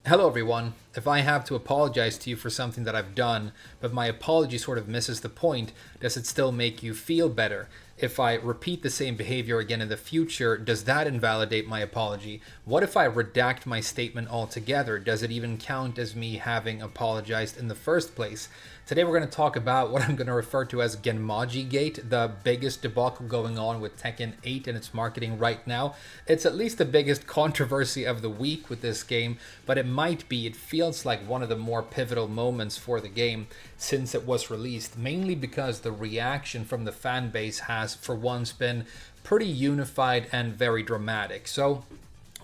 Hello everyone. If I have to apologize to you for something that I've done, but my apology sort of misses the point, does it still make you feel better? If I repeat the same behavior again in the future, does that invalidate my apology? What if I redact my statement altogether? Does it even count as me having apologized in the first place? Today we're going to talk about what I'm going to refer to as Genmaji Gate, the biggest debacle going on with Tekken 8 and its marketing right now. It's at least the biggest controversy of the week with this game, but it feels like one of the more pivotal moments for the game since it was released, mainly because the reaction from the fan base has for once been pretty unified and very dramatic. So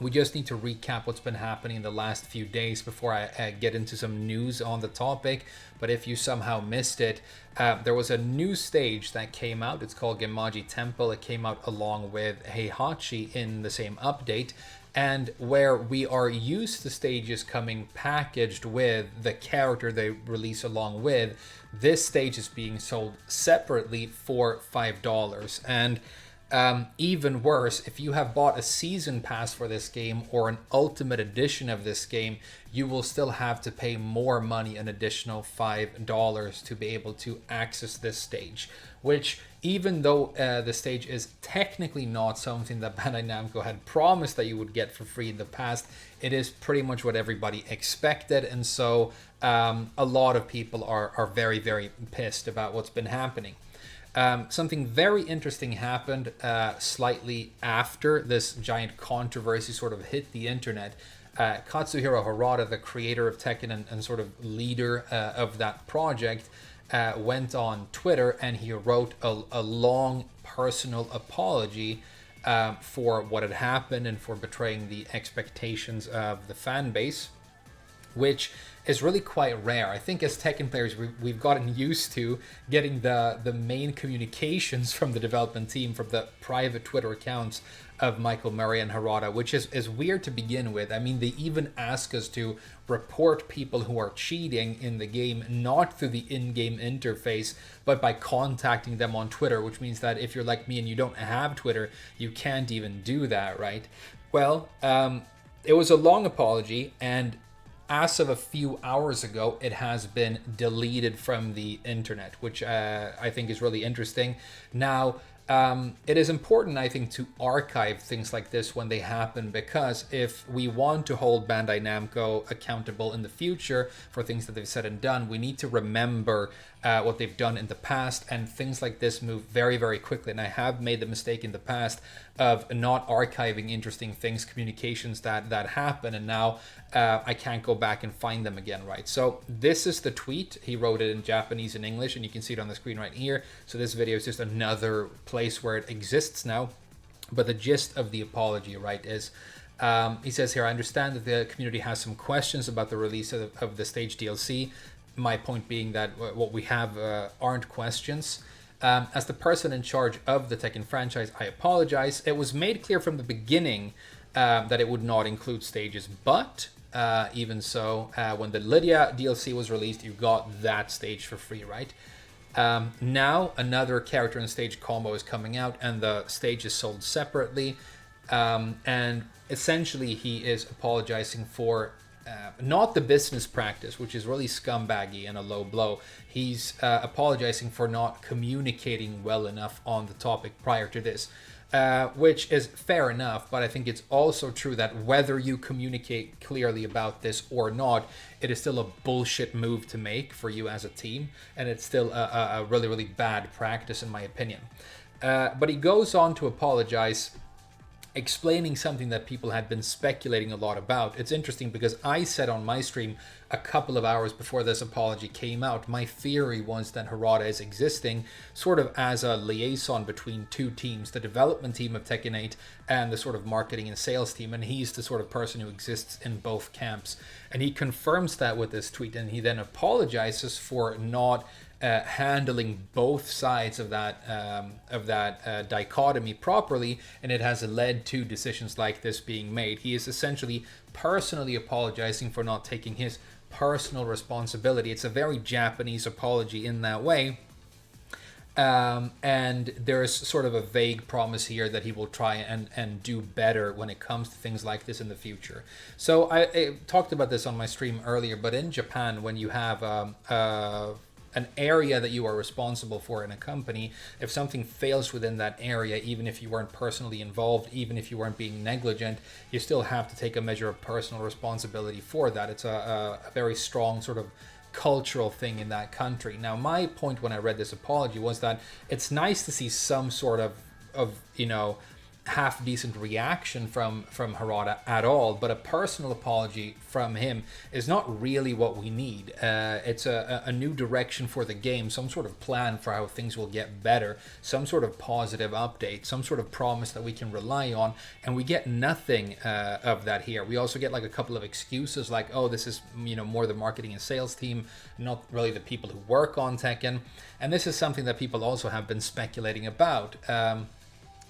we just need to recap what's been happening in the last few days before I get into some news on the topic. But if you somehow missed it, there was a new stage that came out. It's called Genmaji Temple. It came out along with Heihachi in the same update. And where we are used to stages coming packaged with the character they release along with, this stage is being sold separately for $5. And even worse, if you have bought a season pass for this game or an ultimate edition of this game, you will still have to pay more money, an additional $5 to be able to access this stage. Which, even though the stage is technically not something that Bandai Namco had promised that you would get for free in the past, it is pretty much what everybody expected. And so a lot of people are very, very pissed about what's been happening. Something very interesting happened slightly after this giant controversy sort of hit the internet. Katsuhiro Hara, the creator of Tekken and sort of leader of that project, went on Twitter and he wrote a long personal apology for what had happened and for betraying the expectations of the fan base, which is really quite rare. I think as Tekken players, we've gotten used to getting the main communications from the development team from the private Twitter accounts of Michael Murray and Harada, which is weird to begin with. I mean, they even ask us to report people who are cheating in the game, not through the in-game interface, but by contacting them on Twitter, which means that if you're like me and you don't have Twitter, you can't even do that, right? Well, it was a long apology, and as of a few hours ago, it has been deleted from the internet, which I think is really interesting. Now, it is important, I think, to archive things like this when they happen, because if we want to hold Bandai Namco accountable in the future for things that they've said and done, we need to remember what they've done in the past, and things like this move very, very quickly. And I have made the mistake in the past of not archiving interesting things, communications that happen, and now I can't go back and find them again, right? So this is the tweet. He wrote it in Japanese and English, and you can see it on the screen right here. So this video is just another place where it exists now. But the gist of the apology, right, is he says here, I understand that the community has some questions about the release of the stage DLC. My point being that what we have aren't questions. As the person in charge of the Tekken franchise, I apologize. It was made clear from the beginning that it would not include stages, but even so, when the Lydia DLC was released, you got that stage for free, right? Now another character and stage combo is coming out, and the stage is sold separately. And essentially, he is apologizing for not the business practice, which is really scumbaggy and a low blow. He's apologizing for not communicating well enough on the topic prior to this, which is fair enough. But I think it's also true that whether you communicate clearly about this or not, it is still a bullshit move to make for you as a team, and it's still a really, really bad practice in my opinion. But he goes on to apologize, explaining something that people had been speculating a lot about. It's interesting because I said on my stream a couple of hours before this apology came out, my theory was that Harada is existing sort of as a liaison between two teams, the development team of Tekken 8 and the sort of marketing and sales team, and he's the sort of person who exists in both camps. And he confirms that with this tweet, and he then apologizes for not handling both sides of that dichotomy properly, and it has led to decisions like this being made. He is essentially personally apologizing for not taking his personal responsibility. It's a very Japanese apology in that way. And there's sort of a vague promise here that he will try and do better when it comes to things like this in the future. So I talked about this on my stream earlier, but in Japan, when you have an area that you are responsible for in a company, if something fails within that area, even if you weren't personally involved, even if you weren't being negligent, you still have to take a measure of personal responsibility for that. It's a very strong sort of cultural thing in that country. Now, my point when I read this apology was that it's nice to see some sort of half decent reaction from Harada at all, but a personal apology from him is not really what we need. It's a new direction for the game, some sort of plan for how things will get better, some sort of positive update, some sort of promise that we can rely on, and we get nothing of that here. We also get like a couple of excuses like, oh, this is more the marketing and sales team, not really the people who work on Tekken. And this is something that people also have been speculating about.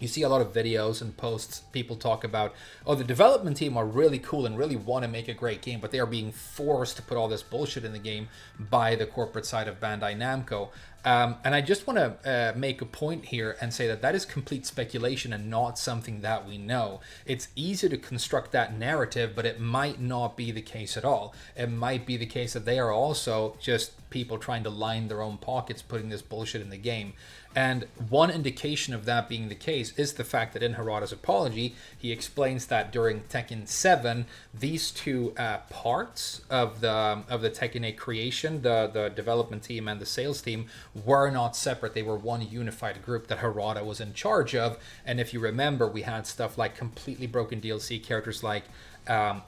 You see a lot of videos and posts, people talk about, oh, the development team are really cool and really want to make a great game, but they are being forced to put all this bullshit in the game by the corporate side of Bandai Namco. And I just want to make a point here and say that that is complete speculation and not something that we know. It's easy to construct that narrative, but it might not be the case at all. It might be the case that they are also just people trying to line their own pockets, putting this bullshit in the game. And one indication of that being the case is the fact that in Harada's apology, he explains that during Tekken 7, these two parts of the Tekken 8 creation, the development team and the sales team, were not separate. They were one unified group that Harada was in charge of. And if you remember, we had stuff like completely broken DLC characters like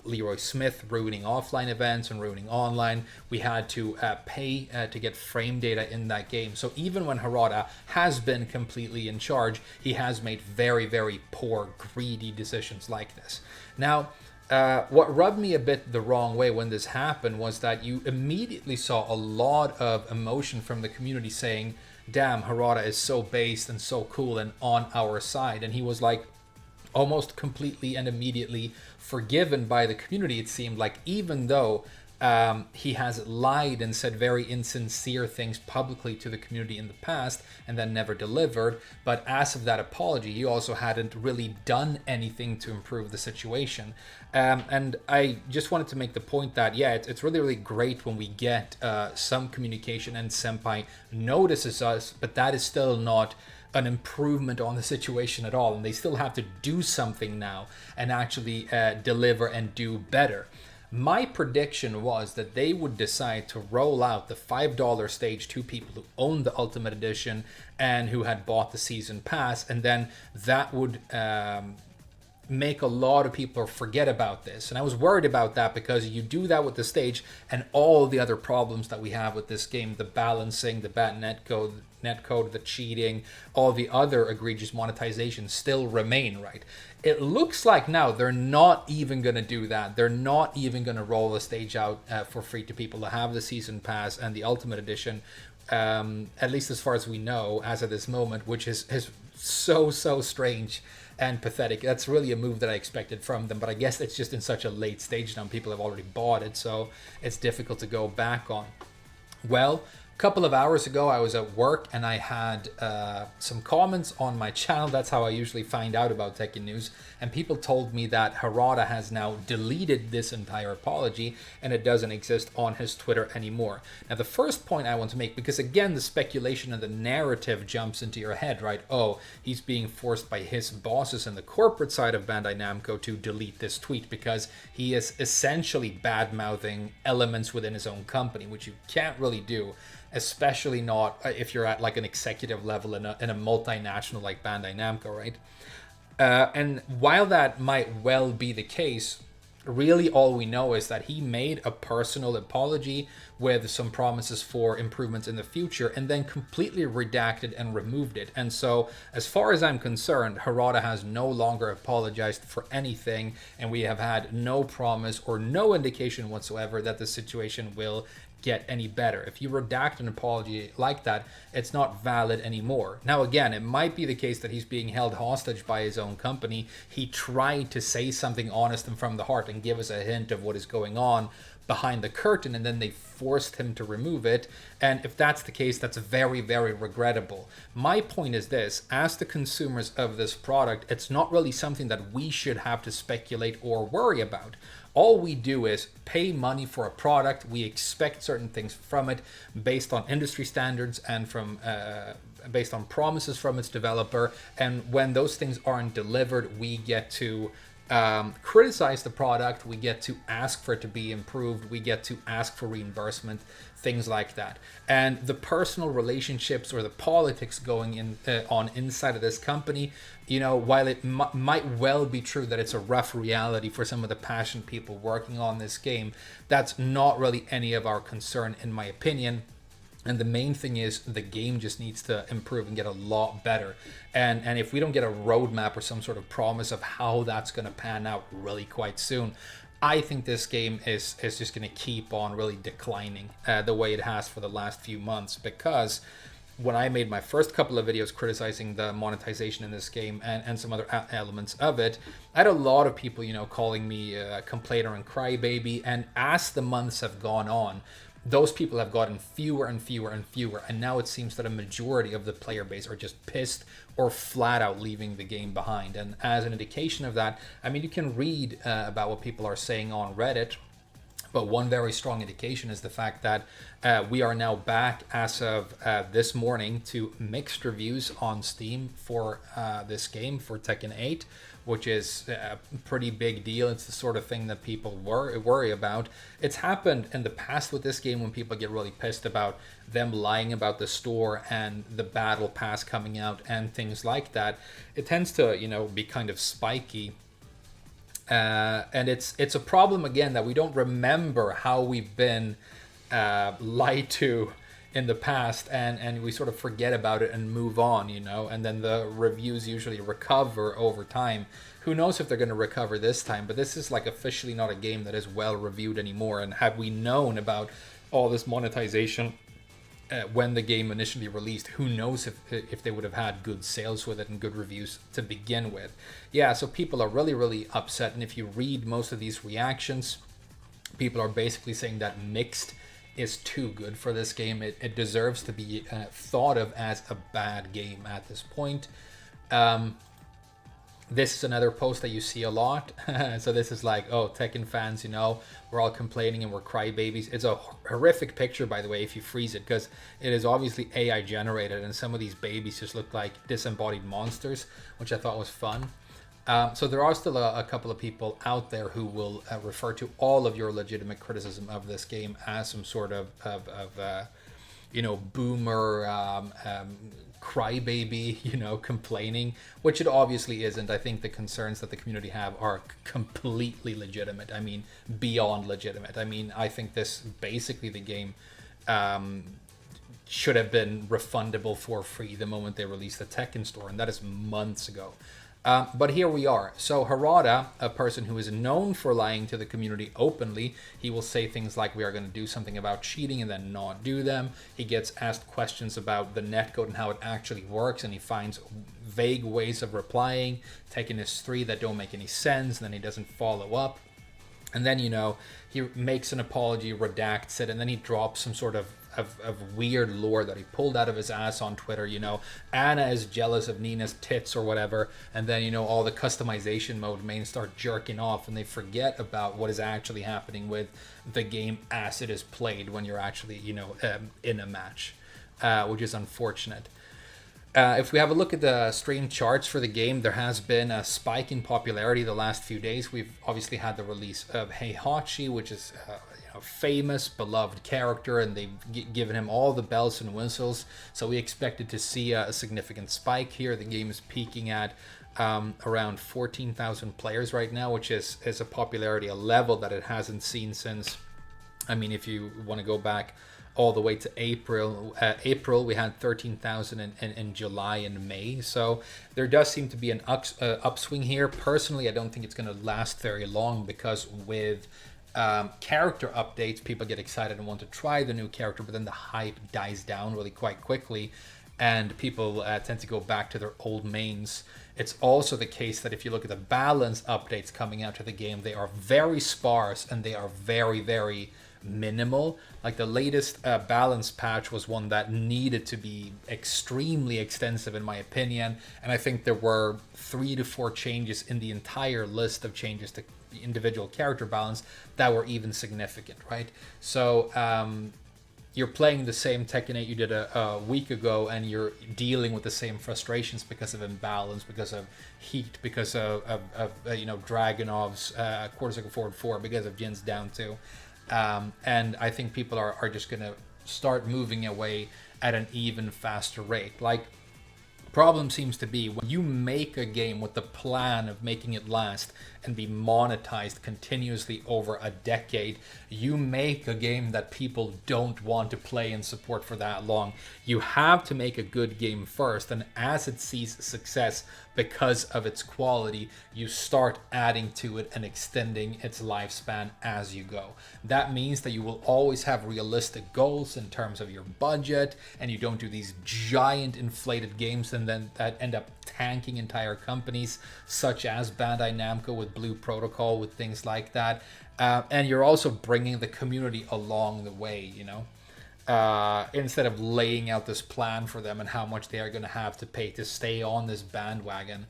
Leroy Smith ruining offline events and ruining online. We had to pay to get frame data in that game. So even when Harada has been completely in charge, he has made very, very poor, greedy decisions like this. Now, what rubbed me a bit the wrong way when this happened was that you immediately saw a lot of emotion from the community saying, damn, Harada is so based and so cool and on our side. And he was like almost completely and immediately forgiven by the community, it seemed like, even though he has lied and said very insincere things publicly to the community in the past and then never delivered. But as of that apology, he also hadn't really done anything to improve the situation. And I just wanted to make the point that, yeah, it's really, really great when we get some communication and Senpai notices us, but that is still not an improvement on the situation at all. And they still have to do something now and actually deliver and do better. My prediction was that they would decide to roll out the $5 stage to people who owned the Ultimate Edition and who had bought the Season Pass, and then that would make a lot of people forget about this. And I was worried about that because you do that with the stage and all the other problems that we have with this game, the balancing, the bad netcode, the cheating, all the other egregious monetization still remain, right? It looks like now they're not even going to do that. They're not even going to roll the stage out for free to people to have the Season Pass and the Ultimate Edition, at least as far as we know as of this moment, which is so strange and pathetic. That's really a move that I expected from them, but I guess it's just in such a late stage now. People have already bought it, so it's difficult to go back on. Well, a couple of hours ago, I was at work and I had some comments on my channel. That's how I usually find out about Tekken news. And people told me that Harada has now deleted this entire apology and it doesn't exist on his Twitter anymore. Now, the first point I want to make, because again, the speculation and the narrative jumps into your head, right? Oh, he's being forced by his bosses and the corporate side of Bandai Namco to delete this tweet because he is essentially bad-mouthing elements within his own company, which you can't really do, especially not if you're at like an executive level in a multinational like Bandai Namco, right? And while that might well be the case, really all we know is that he made a personal apology with some promises for improvements in the future and then completely redacted and removed it. And so as far as I'm concerned, Harada has no longer apologized for anything, and we have had no promise or no indication whatsoever that the situation will get any better. If you redact an apology like that, it's not valid anymore. Now again, it might be the case that he's being held hostage by his own company. He tried to say something honest and from the heart and give us a hint of what is going on, behind the curtain, and then they forced him to remove it. And if that's the case, that's very, very regrettable. My point is this: as the consumers of this product, it's not really something that we should have to speculate or worry about. All we do is pay money for a product. We expect certain things from it based on industry standards and from based on promises from its developer. And when those things aren't delivered, we get to criticize the product. We get to ask for it to be improved. We get to ask for reimbursement, things like that. And the personal relationships or the politics going in on inside of this company, you know, while it might well be true that it's a rough reality for some of the passionate people working on this game, that's not really any of our concern, in my opinion. And the main thing is the game just needs to improve and get a lot better. And if we don't get a roadmap or some sort of promise of how that's going to pan out really quite soon, I think this game is just going to keep on really declining the way it has for the last few months. Because when I made my first couple of videos criticizing the monetization in this game and some other elements of it, I had a lot of people, you know, calling me a complainer and crybaby. And as the months have gone on, those people have gotten fewer and fewer and fewer, and now it seems that a majority of the player base are just pissed or flat out leaving the game behind. And as an indication of that, I mean, you can read about what people are saying on Reddit, but one very strong indication is the fact that we are now back as of this morning to mixed reviews on Steam for this game, for Tekken 8, which is a pretty big deal. It's the sort of thing that people worry about. It's happened in the past with this game when people get really pissed about them lying about the store and the battle pass coming out and things like that. It tends to, you know, be kind of spiky. And it's a problem, again, that we don't remember how we've been lied to in the past, and we sort of forget about it and move on, you know, and then the reviews usually recover over time. Who knows if they're going to recover this time, but this is like officially not a game that is well reviewed anymore. And had we known about all this monetization when the game initially released, who knows if they would have had good sales with it and good reviews to begin with. Yeah, so people are really, really upset. And if you read most of these reactions, people are basically saying that mixed is too good for this game. It deserves to be thought of as a bad game at this point. This is another post that you see a lot. So this is like, oh, Tekken fans, you know, we're all complaining and we're crybabies. It's a horrific picture, by the way, if you freeze it, because it is obviously AI generated, and some of these babies just look like disembodied monsters, which I thought was fun. So there are still a couple of people out there who will refer to all of your legitimate criticism of this game as some sort of you know, boomer crybaby, you know, complaining, which it obviously isn't. I think the concerns that the community have are completely legitimate. I mean, beyond legitimate. I mean, I think this, basically the game should have been refundable for free the moment they released the Tekken store, and that is months ago. But here we are. So Hara, a person who is known for lying to the community openly, he will say things like, we are going to do something about cheating, and then not do them. He gets asked questions about the netcode and how it actually works, and he finds vague ways of replying. Tekken is 3 that don't make any sense, and then he doesn't follow up. And then, you know, he makes an apology, redacts it, and then he drops some sort of weird lore that he pulled out of his ass on Twitter. You know, Anna is jealous of Nina's tits or whatever, and then, you know, all the customization mode mains start jerking off, and they forget about what is actually happening with the game as it is played when you're actually, you know, in a match, which is unfortunate. If we have a look at the stream charts for the game, there has been a spike in popularity the last few days. We've obviously had the release of Heihachi, which is a famous, beloved character, and they've given him all the bells and whistles. So we expected to see a significant spike here. The game is peaking at around 14,000 players right now, which is a popularity, a level that it hasn't seen since, I mean, if you want to go back all the way to April. We had 13,000 in July and May. So there does seem to be an upswing here. Personally, I don't think it's going to last very long, because with character updates, people get excited and want to try the new character, but then the hype dies down really quite quickly. and people tend to go back to their old mains. It's also the case that if you look at the balance updates coming out to the game, they are very sparse and they are very, very minimal. Like the latest balance patch was one that needed to be extremely extensive, in my opinion. And I think there were 3 to 4 changes in the entire list of changes to individual character balance that were even significant, right? So, you're playing the same Tekken 8 you did a week ago, and you're dealing with the same frustrations because of imbalance, because of heat, because of Dragonov's quarter cycle forward 4, because of Jin's down 2. And I think people are just going to start moving away at an even faster rate. Like, problem seems to be when you make a game with the plan of making it last and be monetized continuously over a decade, you make a game that people don't want to play and support for that long. You have to make a good game first, and as it sees success because of its quality, you start adding to it and extending its lifespan as you go. That means that you will always have realistic goals in terms of your budget, and you don't do these giant inflated games and then that end up tanking entire companies, such as Bandai Namco with Blue Protocol, with things like that. And you're also bringing the community along the way, instead of laying out this plan for them and how much they are going to have to pay to stay on this bandwagon,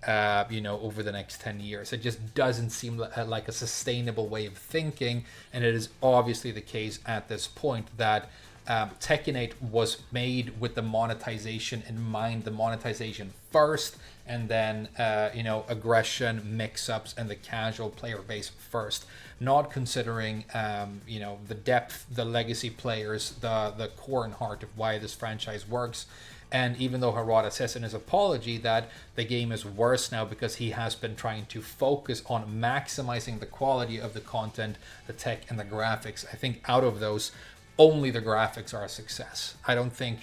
over the next 10 years. It just doesn't seem like a sustainable way of thinking. And it is obviously the case at this point that Tekken 8 was made with the monetization in mind, the monetization first, and then aggression, mix-ups, and the casual player base first, not considering the depth, the legacy players, the core and heart of why this franchise works. And even though Harada says in his apology that the game is worse now because he has been trying to focus on maximizing the quality of the content, the tech, and the graphics, I think out of those, only the graphics are a success. I don't think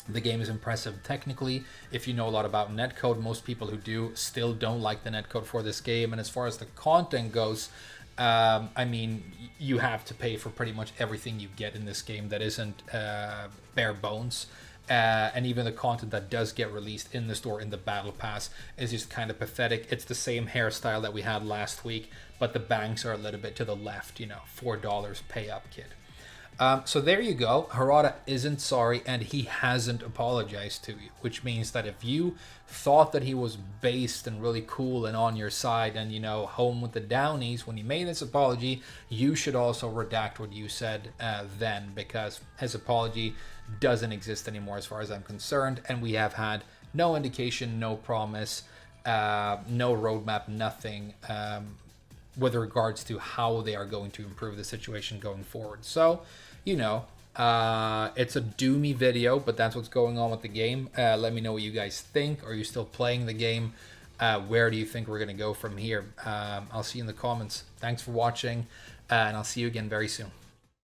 the game is impressive technically. If you know a lot about netcode, most people who do still don't like the netcode for this game. And as far as the content goes, you have to pay for pretty much everything you get in this game that isn't bare bones. And even the content that does get released in the store in the battle pass is just kind of pathetic. It's the same hairstyle that we had last week, but the banks are a little bit to the left, $4 pay up, kid. So there you go. Harada isn't sorry, and he hasn't apologized to you, which means that if you thought that he was based and really cool and on your side and, home with the Downies when he made this apology, you should also redact what you said then, because his apology doesn't exist anymore as far as I'm concerned, and we have had no indication, no promise, no roadmap, nothing with regards to how they are going to improve the situation going forward. So, it's a doomy video, but that's what's going on with the game. Let me know what you guys think. Are you still playing the game? Where do you think we're going to go from here? I'll see you in the comments. Thanks for watching, and I'll see you again very soon.